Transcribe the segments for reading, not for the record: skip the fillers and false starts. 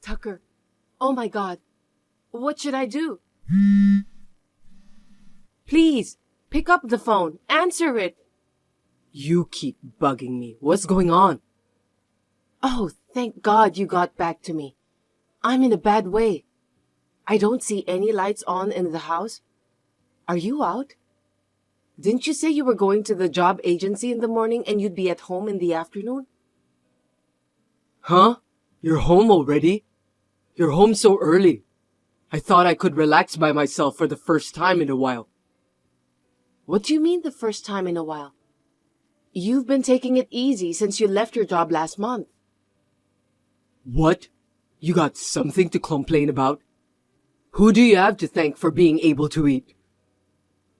Tucker, oh my God, what should I do? Please, pick up the phone. Answer it. You keep bugging me. What's going on? Oh, thank God you got back to me. I'm in a bad way. I don't see any lights on in the house. Are you out? Didn't you say you were going to the job agency in the morning and you'd be at home in the afternoon? Huh? You're home already? You're home so early. I thought I could relax by myself for the first time in a while. What do you mean the first time in a while? You've been taking it easy since you left your job last month. What? You got something to complain about? Who do you have to thank for being able to eat?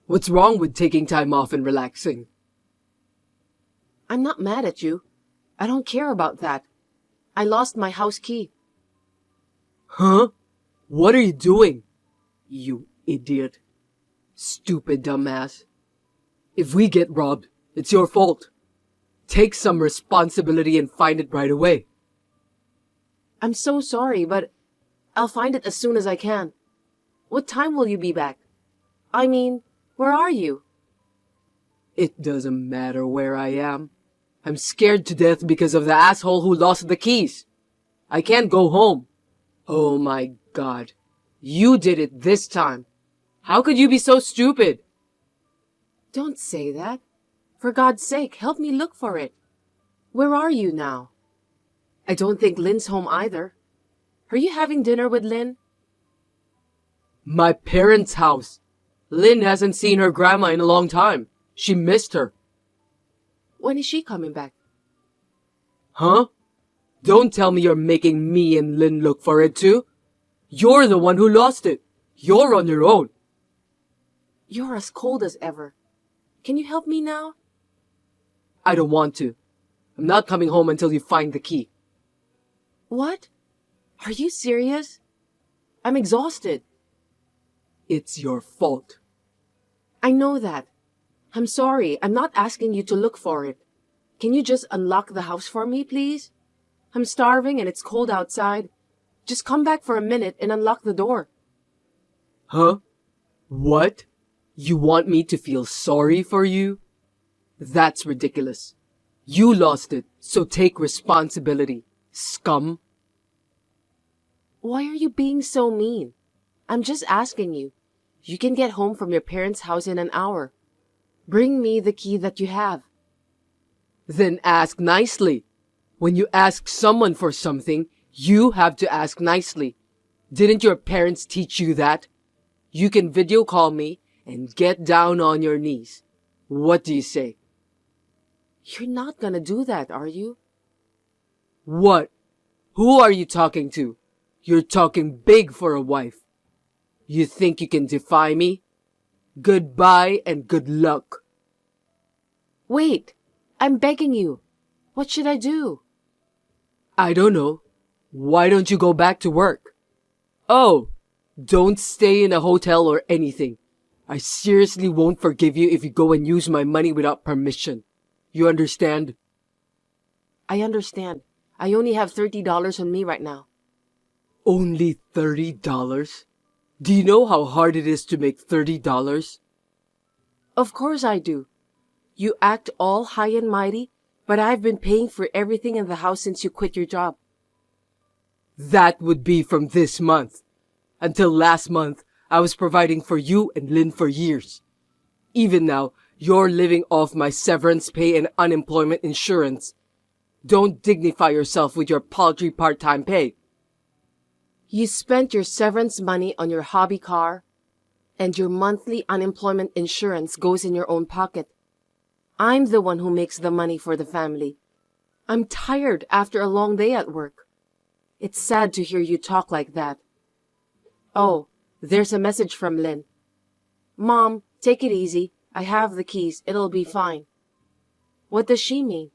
What's wrong with taking time off and relaxing? I'm not mad at you. I don't care about that. I lost my house key. Huh? What are you doing? You idiot. Stupid dumbass. If we get robbed, it's your fault. Take some responsibility and find it right away. I'm so sorry, but I'll find it as soon as I can. What time will you be back? I mean, where are you? It doesn't matter where I am. I'm scared to death because of the asshole who lost the keys. I can't go home. Oh my God. You did it this time. How could you be so stupid? Don't say that. For God's sake, help me look for it. Where are you now? I don't think Lynn's home either. Are you having dinner with Lynn? My parents' house. Lynn hasn't seen her grandma in a long time. She missed her. When is she coming back? Huh? Don't tell me you're making me and Lynn look for it too. You're the one who lost it. You're on your own. You're as cold as ever. Can you help me now? I don't want to. I'm not coming home until you find the key. What? Are you serious? I'm exhausted. It's your fault. I know that. I'm sorry. I'm not asking you to look for it. Can you just unlock the house for me, please? I'm starving and it's cold outside. Just come back for a minute and unlock the door. Huh? What? You want me to feel sorry for you? That's ridiculous. You lost it, so take responsibility, scum. Why are you being so mean? I'm just asking you. You can get home from your parents' house in an hour. Bring me the key that you have. Then ask nicely. When you ask someone for something, you have to ask nicely. Didn't your parents teach you that? You can video call me and get down on your knees. What do you say? You're not gonna do that, are you? What? Who are you talking to? You're talking big for a wife. You think you can defy me? Goodbye and good luck. Wait, I'm begging you. What should I do? I don't know. Why don't you go back to work? Oh, don't stay in a hotel or anything. I seriously won't forgive you if you go and use my money without permission. You understand? I understand. I only have $30 on me right now. Only $30? Do you know how hard it is to make $30? Of course I do. You act all high and mighty, but I've been paying for everything in the house since you quit your job. That would be from this month. Until last month, I was providing for you and Lynn for years. Even now, you're living off my severance pay and unemployment insurance. Don't dignify yourself with your paltry part-time pay. You spent your severance money on your hobby car, and your monthly unemployment insurance goes in your own pocket. I'm the one who makes the money for the family. I'm tired after a long day at work. It's sad to hear you talk like that. Oh, there's a message from Lynn. Mom, take it easy. I have the keys. It'll be fine. What does she mean?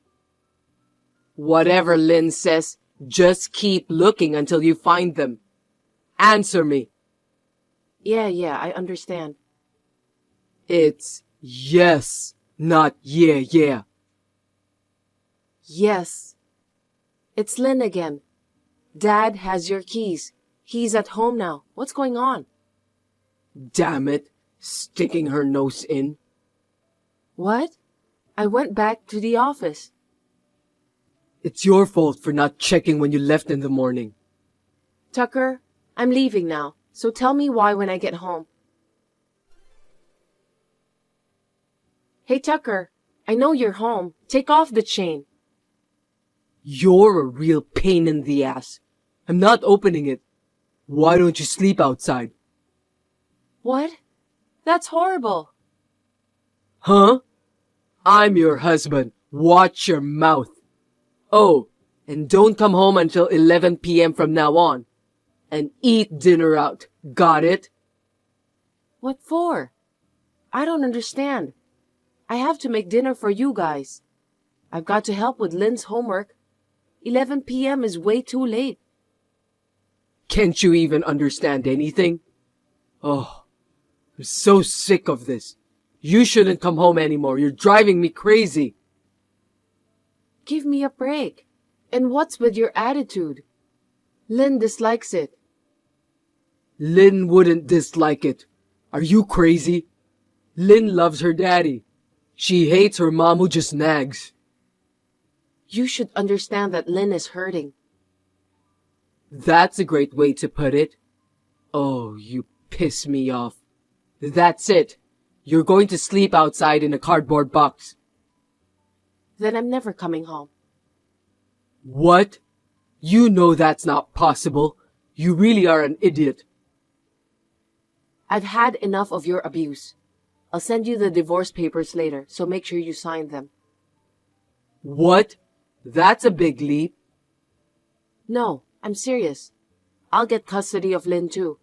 Whatever Lynn says, just keep looking until you find them. Answer me. Yeah, I understand. It's yes, not yeah. Yes. It's Lynn again. Dad has your keys. He's at home now. What's going on? Damn it, sticking her nose in. What? I went back to the office. It's your fault for not checking when you left in the morning. Tucker, I'm leaving now, so tell me why when I get home. Hey, Tucker, I know you're home. Take off the chain. You're a real pain in the ass. I'm not opening it. Why don't you sleep outside? What? That's horrible. Huh? I'm your husband. Watch your mouth. Oh, and don't come home until 11 p.m. from now on. And eat dinner out. Got it? What for? I don't understand. I have to make dinner for you guys. I've got to help with Lynn's homework. 11 p.m. is way too late. Can't you even understand anything? Oh, I'm so sick of this. You shouldn't come home anymore. You're driving me crazy. Give me a break. And what's with your attitude? Lynn dislikes it. Lynn wouldn't dislike it. Are you crazy? Lynn loves her daddy. She hates her mom who just nags. You should understand that Lynn is hurting. That's a great way to put it. Oh, you piss me off. That's it. You're going to sleep outside in a cardboard box. Then I'm never coming home. What? You know that's not possible. You really are an idiot. I've had enough of your abuse. I'll send you the divorce papers later, so make sure you sign them. What? That's a big leap. No, I'm serious. I'll get custody of Lynn too.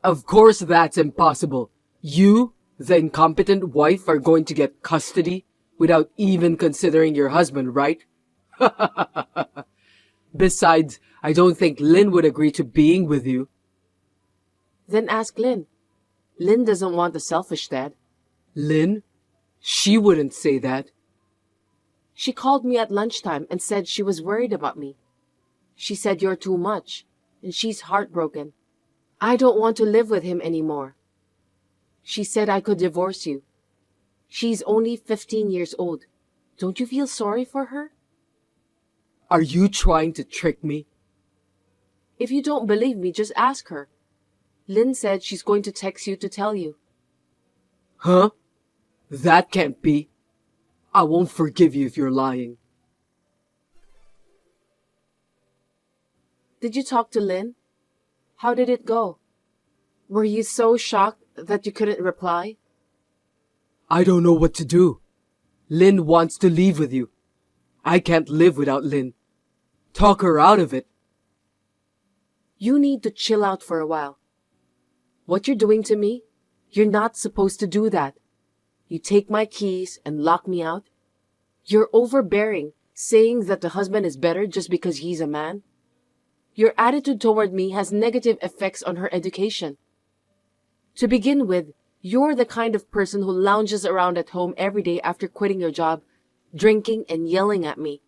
Of course that's impossible. You, the incompetent wife, are going to get custody without even considering your husband, right? Besides, I don't think Lynn would agree to being with you. Then ask Lynn. Lynn doesn't want a selfish dad. Lynn? She wouldn't say that. She called me at lunchtime and said she was worried about me. She said you're too much, and she's heartbroken. I don't want to live with him anymore. She said I could divorce you. She's only 15 years old. Don't you feel sorry for her? Are you trying to trick me? If you don't believe me, just ask her. Lynn said she's going to text you to tell you. Huh? That can't be. I won't forgive you if you're lying. Did you talk to Lynn? How did it go? Were you so shocked that you couldn't reply? I don't know what to do. Lynn wants to leave with you. I can't live without Lynn. Talk her out of it. You need to chill out for a while. What you're doing to me, you're not supposed to do that. You take my keys and lock me out. You're overbearing, saying that the husband is better just because he's a man. Your attitude toward me has negative effects on her education. To begin with, you're the kind of person who lounges around at home every day after quitting your job, drinking and yelling at me.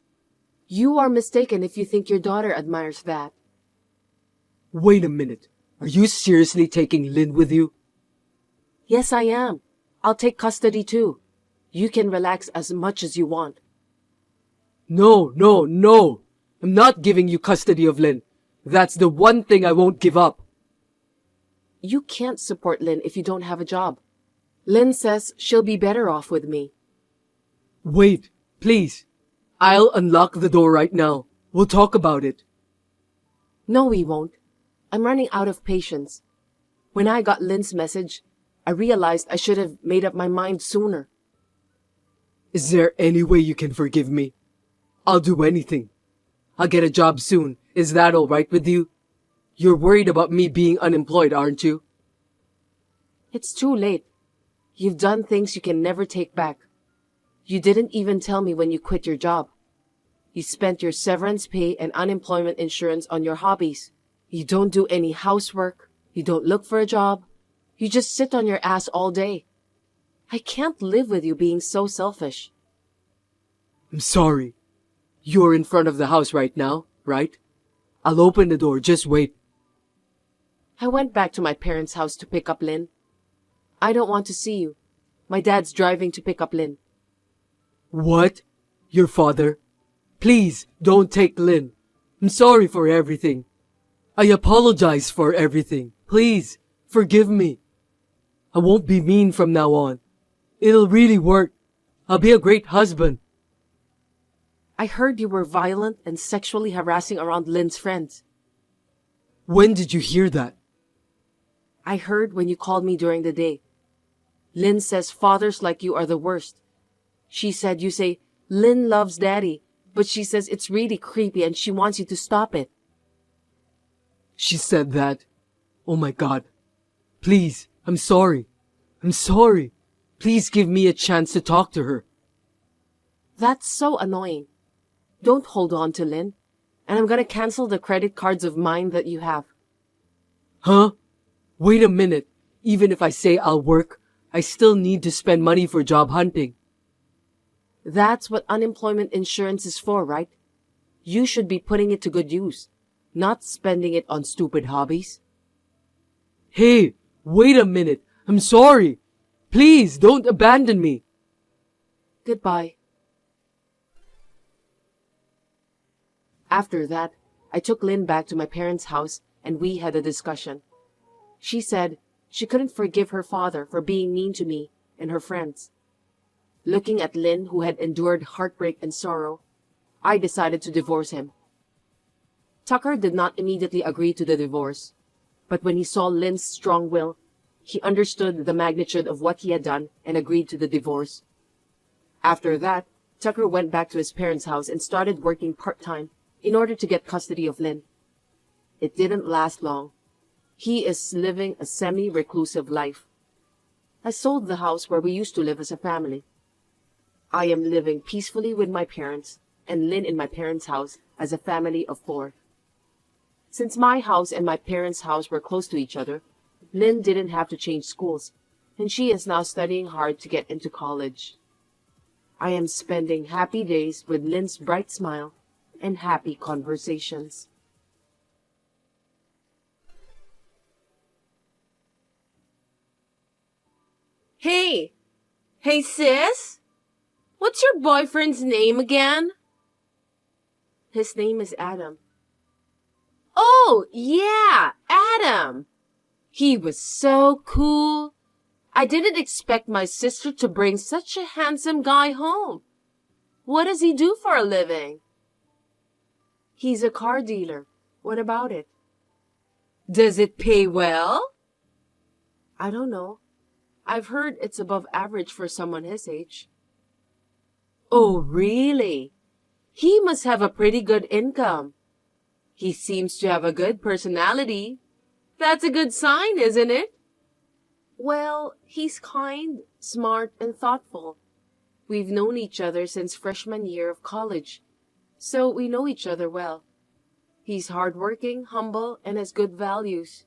You are mistaken if you think your daughter admires that. Wait a minute. Are you seriously taking Lynn with you? Yes, I am. I'll take custody too. You can relax as much as you want. No, no, no. I'm not giving you custody of Lynn. That's the one thing I won't give up. You can't support Lynn if you don't have a job. Lynn says she'll be better off with me. Wait, please. I'll unlock the door right now. We'll talk about it. No, we won't. I'm running out of patience. When I got Lynn's message, I realized I should have made up my mind sooner. Is there any way you can forgive me? I'll do anything. I'll get a job soon. Is that all right with you? You're worried about me being unemployed, aren't you? It's too late. You've done things you can never take back. You didn't even tell me when you quit your job. You spent your severance pay and unemployment insurance on your hobbies. You don't do any housework. You don't look for a job. You just sit on your ass all day. I can't live with you being so selfish. I'm sorry. You're in front of the house right now, right? I'll open the door. Just wait. I went back to my parents' house to pick up Lynn. I don't want to see you. My dad's driving to pick up Lynn. What? Your father? Please, don't take Lynn. I'm sorry for everything. I apologize for everything. Please, forgive me. I won't be mean from now on. It'll really work. I'll be a great husband. I heard you were violent and sexually harassing around Lynn's friends. When did you hear that? I heard when you called me during the day. Lynn says fathers like you are the worst. She said you say, Lynn loves daddy, but she says it's really creepy and she wants you to stop it. She said that. Oh my God. Please, I'm sorry. I'm sorry. Please give me a chance to talk to her. That's so annoying. Don't hold on to Lynn, and I'm gonna cancel the credit cards of mine that you have. Huh? Wait a minute. Even if I say I'll work, I still need to spend money for job hunting. That's what unemployment insurance is for, right? You should be putting it to good use, not spending it on stupid hobbies. Hey, wait a minute. I'm sorry. Please don't abandon me. Goodbye. After that, I took Lynn back to my parents' house and we had a discussion. She said she couldn't forgive her father for being mean to me and her friends. Looking at Lynn, who had endured heartbreak and sorrow, I decided to divorce him. Tucker did not immediately agree to the divorce, but when he saw Lynn's strong will, he understood the magnitude of what he had done and agreed to the divorce. After that, Tucker went back to his parents' house and started working part-time in order to get custody of Lynn. It didn't last long. He is living a semi-reclusive life. I sold the house where we used to live as a family. I am living peacefully with my parents and Lynn in my parents' house as a family of 4. Since my house and my parents' house were close to each other, Lynn didn't have to change schools, and she is now studying hard to get into college. I am spending happy days with Lynn's bright smile and happy conversations. Hey! Hey, sis? What's your boyfriend's name again? His name is Adam. Oh, yeah, Adam! He was so cool. I didn't expect my sister to bring such a handsome guy home. What does he do for a living? He's a car dealer. What about it? Does it pay well? I don't know. I've heard it's above average for someone his age. Oh, really? He must have a pretty good income. He seems to have a good personality. That's a good sign, isn't it? Well, he's kind, smart, and thoughtful. We've known each other since freshman year of college, so we know each other well. He's hardworking, humble, and has good values.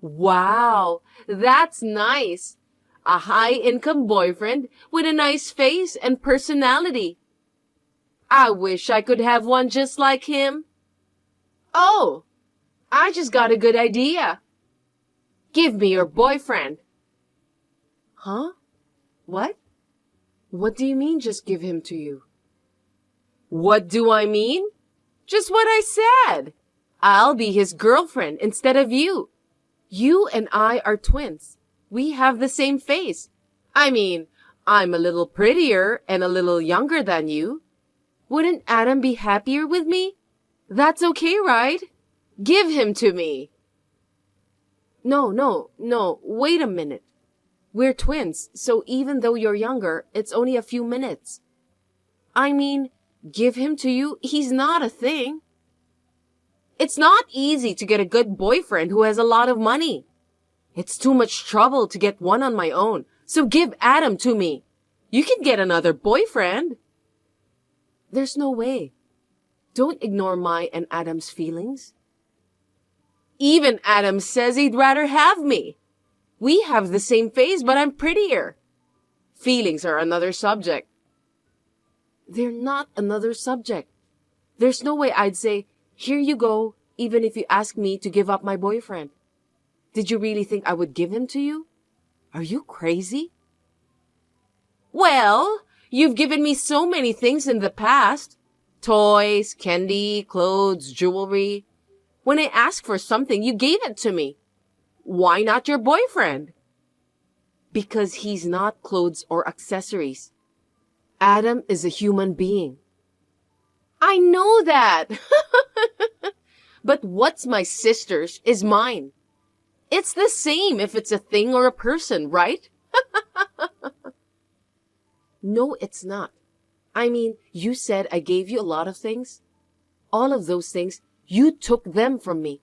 Wow, that's nice. A high-income boyfriend with a nice face and personality. I wish I could have one just like him. Oh, I just got a good idea. Give me your boyfriend. Huh? What? What do you mean just give him to you? What do I mean? Just what I said. I'll be his girlfriend instead of you. You and I are twins. We have the same face. I mean, I'm a little prettier and a little younger than you. Wouldn't Adam be happier with me? That's okay, right? Give him to me. No, wait a minute. We're twins, so even though you're younger, it's only a few minutes. I mean, give him to you, he's not a thing. It's not easy to get a good boyfriend who has a lot of money. It's too much trouble to get one on my own, so give Adam to me. You can get another boyfriend. There's no way. Don't ignore my and Adam's feelings. Even Adam says he'd rather have me. We have the same face, but I'm prettier. Feelings are another subject. They're not another subject. There's no way I'd say, Here you go, even if you ask me to give up my boyfriend. Did you really think I would give him to you? Are you crazy? Well, you've given me so many things in the past. Toys, candy, clothes, jewelry. When I asked for something, you gave it to me. Why not your boyfriend? Because he's not clothes or accessories. Adam is a human being. I know that. But what's my sister's is mine. It's the same if it's a thing or a person, right? No, it's not. I mean, you said I gave you a lot of things. All of those things, you took them from me.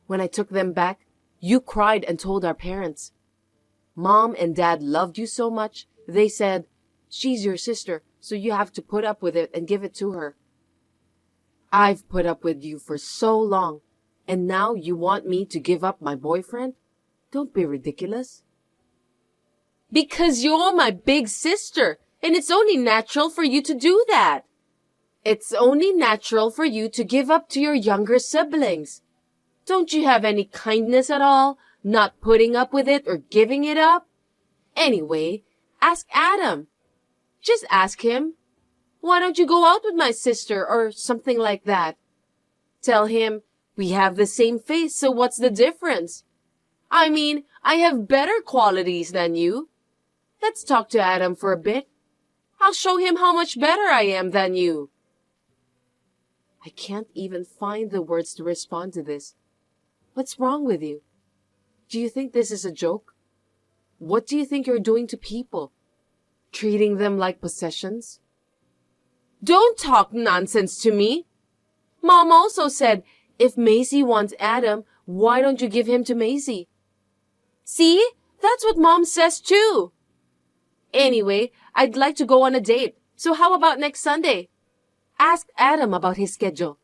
When I took them back, you cried and told our parents. Mom and Dad loved you so much, they said, she's your sister, so you have to put up with it and give it to her. I've put up with you for so long, and now you want me to give up my boyfriend? Don't be ridiculous. Because you're my big sister, and it's only natural for you to do that. It's only natural for you to give up to your younger siblings. Don't you have any kindness at all, not putting up with it or giving it up? Anyway, ask Adam. Just ask him. Why don't you go out with my sister or something like that? Tell him, we have the same face, so what's the difference? I mean, I have better qualities than you. Let's talk to Adam for a bit. I'll show him how much better I am than you. I can't even find the words to respond to this. What's wrong with you? Do you think this is a joke? What do you think you're doing to people? Treating them like possessions? Don't talk nonsense to me. Mom also said, if Maisie wants Adam, why don't you give him to Maisie? See? That's what Mom says too. Anyway, I'd like to go on a date. So how about next Sunday? Ask Adam about his schedule.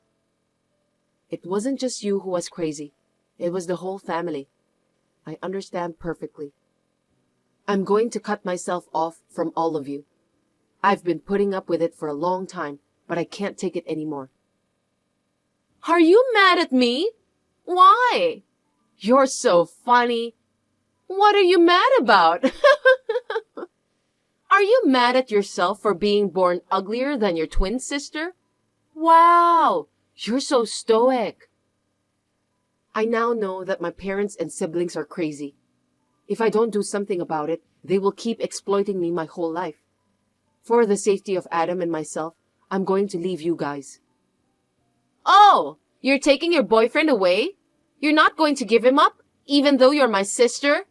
It wasn't just you who was crazy. It was the whole family. I understand perfectly. I'm going to cut myself off from all of you. I've been putting up with it for a long time, but I can't take it anymore. Are you mad at me? Why? You're so funny. What are you mad about? Are you mad at yourself for being born uglier than your twin sister? Wow, you're so stoic. I now know that my parents and siblings are crazy. If I don't do something about it, they will keep exploiting me my whole life. For the safety of Adam and myself, I'm going to leave you guys. Oh, you're taking your boyfriend away? You're not going to give him up, even though you're my sister?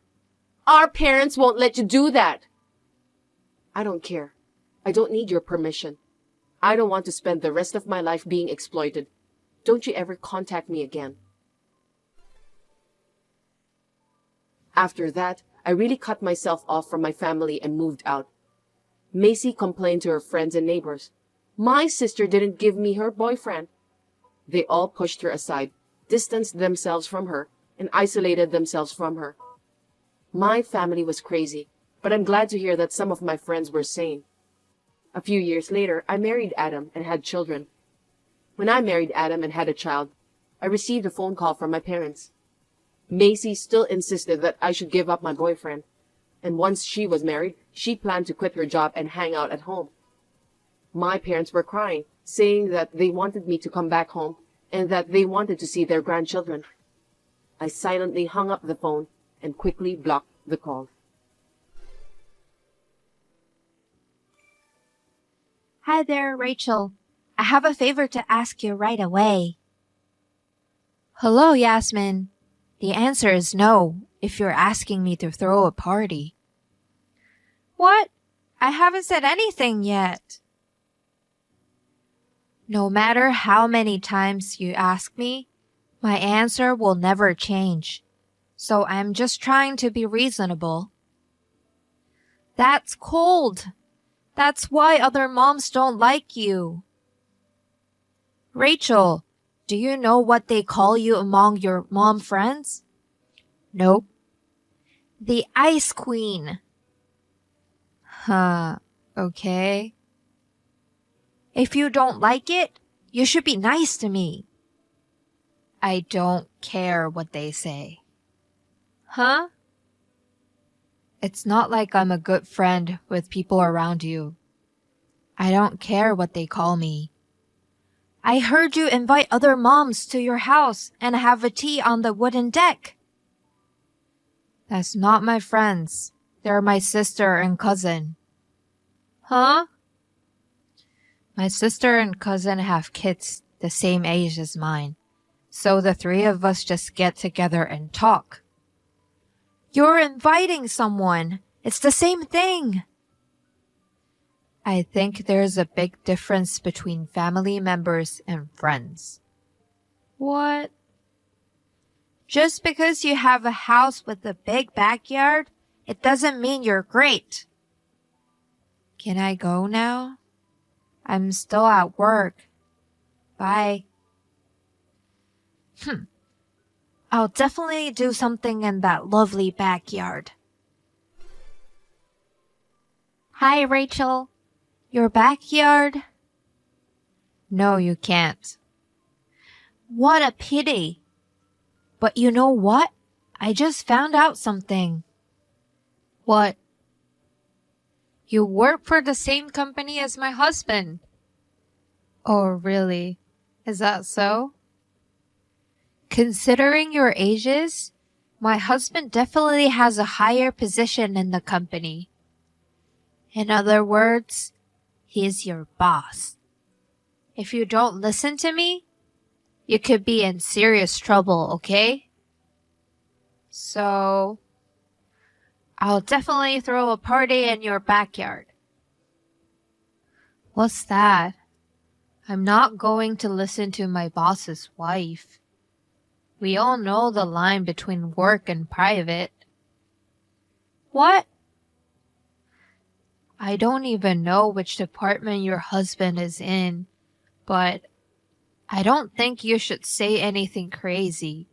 Our parents won't let you do that. I don't care. I don't need your permission. I don't want to spend the rest of my life being exploited. Don't you ever contact me again. After that, I really cut myself off from my family and moved out. Maisie complained to her friends and neighbors. My sister didn't give me her boyfriend. They all pushed her aside, distanced themselves from her, and isolated themselves from her. My family was crazy, but I'm glad to hear that some of my friends were sane. A few years later, I married Adam and had children. When I married Adam and had a child, I received a phone call from my parents. Maisie still insisted that I should give up my boyfriend, and once she was married, she planned to quit her job and hang out at home. My parents were crying, saying that they wanted me to come back home and that they wanted to see their grandchildren. I silently hung up the phone and quickly blocked the call. Hi there, Rachel. I have a favor to ask you right away. Hello, Yasmin. The answer is no, if you're asking me to throw a party. What? I haven't said anything yet. No matter how many times you ask me, my answer will never change. So I'm just trying to be reasonable. That's cold. That's why other moms don't like you. Rachel, do you know what they call you among your mom friends? Nope. The Ice Queen. Huh, okay. If you don't like it, you should be nice to me. I don't care what they say. Huh? It's not like I'm a good friend with people around you. I don't care what they call me. I heard you invite other moms to your house and have a tea on the wooden deck. That's not my friends. They're my sister and cousin. Huh? My sister and cousin have kids the same age as mine, so the three of us just get together and talk. You're inviting someone. It's the same thing. I think there's a big difference between family members and friends. What? Just because you have a house with a big backyard, it doesn't mean you're great. Can I go now? I'm still at work. Bye. I'll definitely do something in that lovely backyard. Hi, Rachel. Your backyard? No, you can't. What a pity. But you know what? I just found out something. What? You work for the same company as my husband. Oh, really? Is that so? Considering your ages, my husband definitely has a higher position in the company. In other words, he's your boss. If you don't listen to me, you could be in serious trouble, okay? So, I'll definitely throw a party in your backyard. What's that? I'm not going to listen to my boss's wife. We all know the line between work and private. What? I don't even know which department your husband is in, but I don't think you should say anything crazy.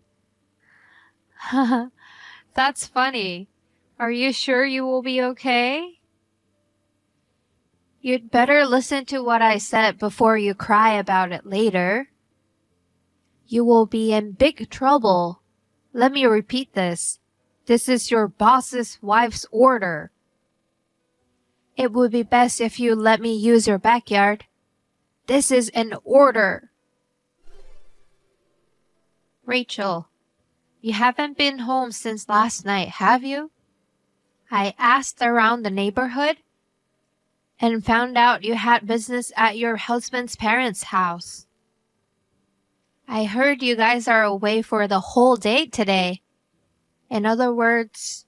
That's funny. Are you sure you will be okay? You'd better listen to what I said before you cry about it later. You will be in big trouble. Let me repeat this. This is your boss's wife's order. It would be best if you let me use your backyard. This is an order. Rachel, you haven't been home since last night, have you? I asked around the neighborhood and found out you had business at your husband's parents' house. I heard you guys are away for the whole day today. In other words,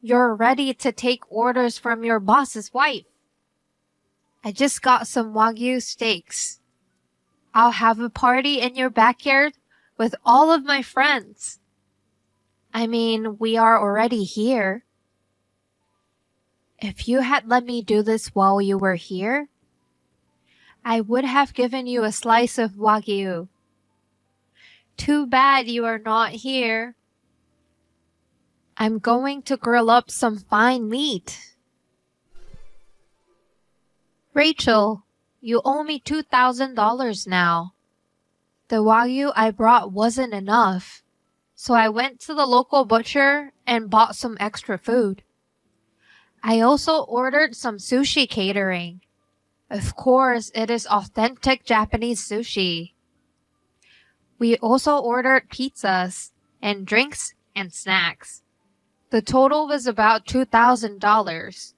you're ready to take orders from your boss's wife. I just got some Wagyu steaks. I'll have a party in your backyard with all of my friends. I mean, we are already here. If you had let me do this while you were here, I would have given you a slice of Wagyu. Too bad you are not here. I'm going to grill up some fine meat. Rachel, you owe me $2,000 now. The Wagyu I brought wasn't enough, so I went to the local butcher and bought some extra food. I also ordered some sushi catering. Of course, it is authentic Japanese sushi. We also ordered pizzas and drinks and snacks. The total was about $2,000.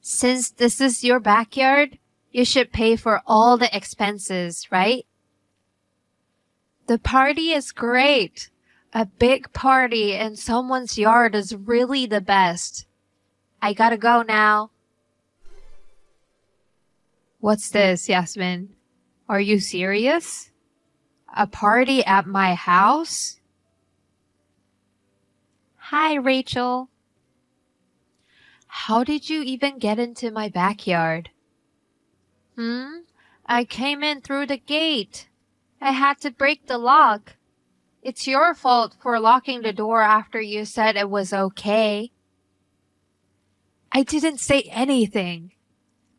Since this is your backyard, you should pay for all the expenses, right? The party is great. A big party in someone's yard is really the best. I gotta go now. What's this, Yasmin? Are you serious? A party at my house? Hi, Rachel. How did you even get into my backyard? I came in through the gate. I had to break the lock. It's your fault for locking the door after you said it was okay. I didn't say anything.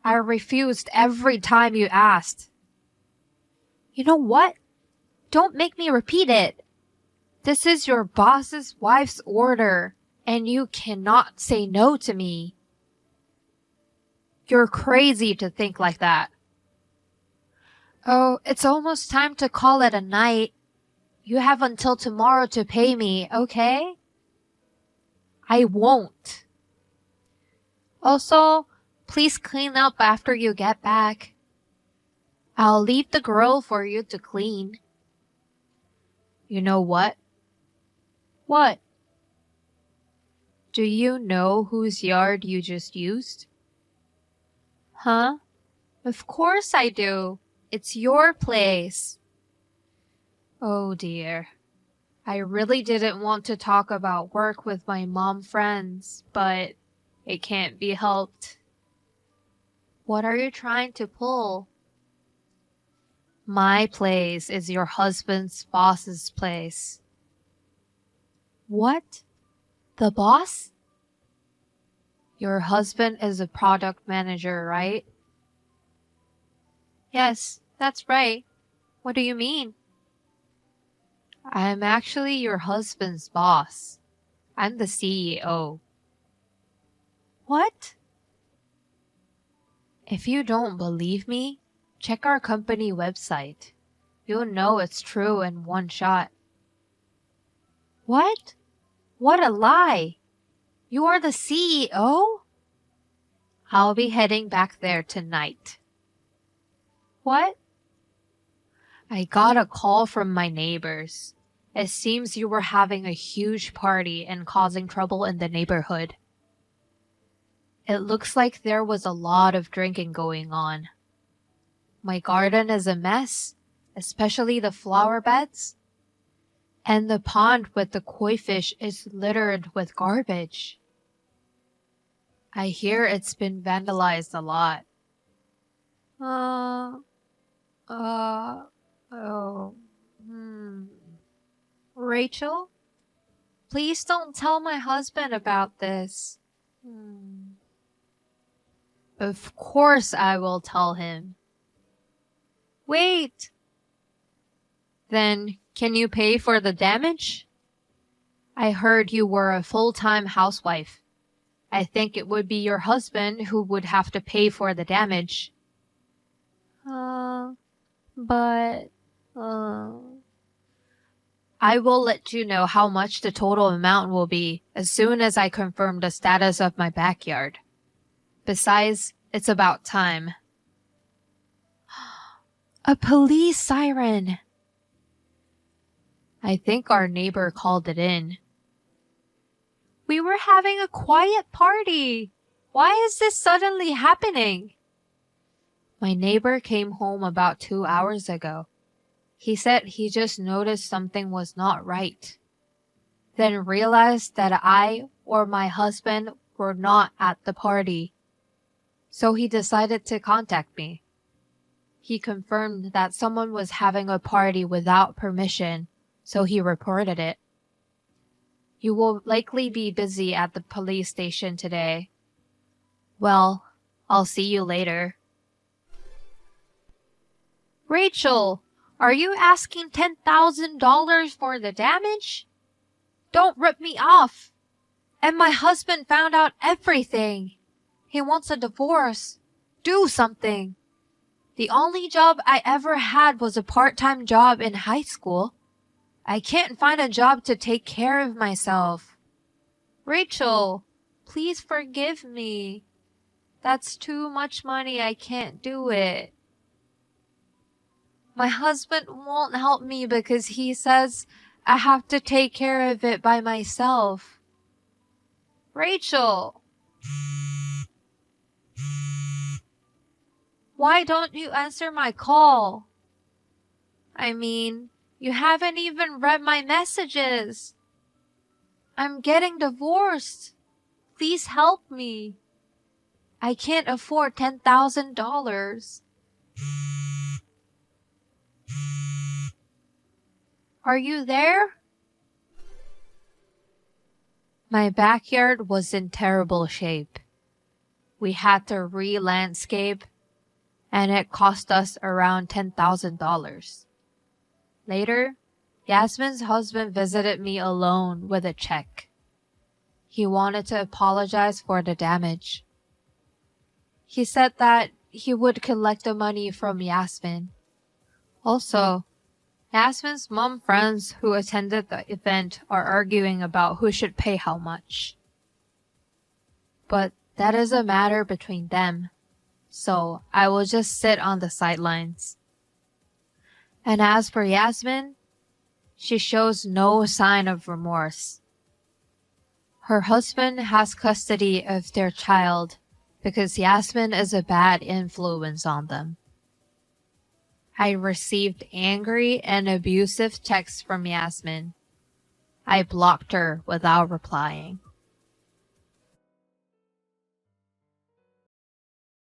I refused every time you asked. You know what? Don't make me repeat it. This is your boss's wife's order, and you cannot say no to me. You're crazy to think like that. Oh, it's almost time to call it a night. You have until tomorrow to pay me, okay? I won't. Also, please clean up after you get back. I'll leave the grill for you to clean. You know what? What? Do you know whose yard you just used? Huh? Of course I do. It's your place. Oh dear. I really didn't want to talk about work with my mom friends, but it can't be helped. What are you trying to pull? My place is your husband's boss's place. What? The boss? Your husband is a product manager, right? Yes, that's right. What do you mean? I'm actually your husband's boss. I'm the CEO. What? If you don't believe me, check our company website. You'll know it's true in one shot. What? What a lie! You are the CEO? I'll be heading back there tonight. What? I got a call from my neighbors. It seems you were having a huge party and causing trouble in the neighborhood. It looks like there was a lot of drinking going on. My garden is a mess, especially the flower beds. And the pond with the koi fish is littered with garbage. I hear it's been vandalized a lot. Rachel? Please don't tell my husband about this. Of course I will tell him. Wait! Then, can you pay for the damage? I heard you were a full-time housewife. I think it would be your husband who would have to pay for the damage. I will let you know how much the total amount will be as soon as I confirm the status of my backyard. Besides, it's about time. A police siren! I think our neighbor called it in. We were having a quiet party. Why is this suddenly happening? My neighbor came home about 2 hours ago. He said he just noticed something was not right. Then realized that I or my husband were not at the party. So he decided to contact me. He confirmed that someone was having a party without permission, so he reported it. You will likely be busy at the police station today. Well, I'll see you later. Rachel, are you asking $10,000 for the damage? Don't rip me off. And my husband found out everything. He wants a divorce. Do something. The only job I ever had was a part-time job in high school. I can't find a job to take care of myself. Rachel, please forgive me. That's too much money. I can't do it. My husband won't help me because he says I have to take care of it by myself. Rachel! Why don't you answer my call? I mean, you haven't even read my messages. I'm getting divorced. Please help me. I can't afford $10,000. Are you there? My backyard was in terrible shape. We had to re-landscape, and it cost us around $10,000. Later, Yasmin's husband visited me alone with a check. He wanted to apologize for the damage. He said that he would collect the money from Yasmin. Also, Yasmin's mom friends who attended the event are arguing about who should pay how much. But that is a matter between them, so I will just sit on the sidelines. And as for Yasmin, she shows no sign of remorse. Her husband has custody of their child because Yasmin is a bad influence on them. I received angry and abusive texts from Yasmin. I blocked her without replying.